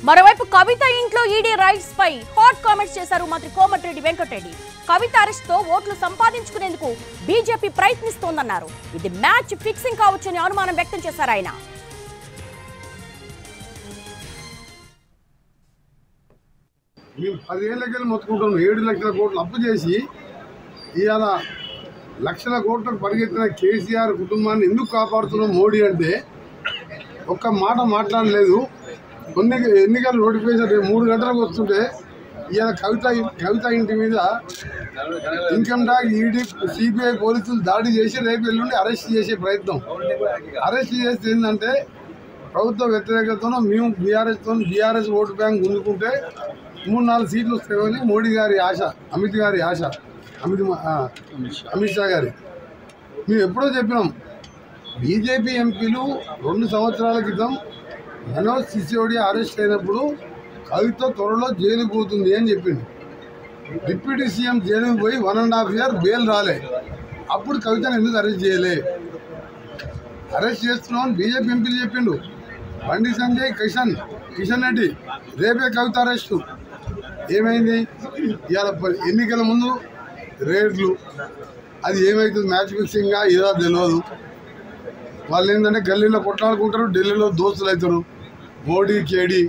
మరోవైపు కవిత ఇంట్లో ED rights పై hot comments చేశారు మంత్రి కోమటిరెడ్డి వెంకటరెడ్డి. కవిత అరెస్ట్ తో ఓట్లు సంపాదించుకునేందుకు బీజేపీ ప్రయత్నిస్తోందన్నారు. ఇది మ్యాచ్ ఫిక్సింగ్ కావచ్చని అనుమానం వ్యక్తం చేశారు ఆయన. మేము 10 ఏళ్ళకెళ్ళి మొత్తుకుంటాం. 7 లక్షల కోట్లు అప్పు చేసి ఇవాళ లక్షల కోట్లకు పరిగెత్తిన కేసీఆర్ కుటుంబాన్ని ఎందుకు కాపాడుతున్నాం మోడీ అంటే ఒక్క మాట మాట్లాడలేదు. ఎన్నికల నోటిఫికేషన్ 3 గంటలకు వస్తుంటే ఇవాళ కవిత ఇంటి మీద ఇన్కమ్ ట్యాక్స్, ఈడీ, సిబిఐ పోలీసులు దాడి చేసి రేపు ఎల్లుండి అరెస్ట్ చేసే ప్రయత్నం. అరెస్ట్ చేస్తే ఏంటంటే ప్రభుత్వ వ్యతిరేకతను మేము బీఆర్ఎస్ ఓటు బ్యాంక్ గుంజుకుంటే 3-4 సీట్లు వస్తాయని మోడీ గారి ఆశ, అమిత్ షా గారి. మేము ఎప్పుడో చెప్పినాం. బీజేపీ ఎంపీలు 2 సంవత్సరాల క్రితం మనోజ్ సిసోడియా అరెస్ట్ అయినప్పుడు కవిత త్వరలో జైలుకు పోతుంది అని చెప్పింది. డిప్యూటీ సీఎం జైలుకు పోయి 1.5 ఇయర్ బెయిల్ రాలే. అప్పుడు కవితను ఎందుకు అరెస్ట్ చేయలే? అరెస్ట్ చేస్తున్నామని బీజేపీ ఎంపీలు చెప్పిండు. బండి సంజయ్, కిషన్ రెడ్డి రేపే కవిత అరెస్టు. ఏమైంది? ఇవాళ ఎన్నికల ముందు రేట్లు, అది ఏమవుతుంది మ్యాచ్ ఫిక్సింగ్గా ఏదో తెలియదు. వాళ్ళు ఏంటంటే గల్లీలో కొట్లాడుకుంటారు, ఢిల్లీలో దోస్తులు అవుతారు. మోడీ, కేడీ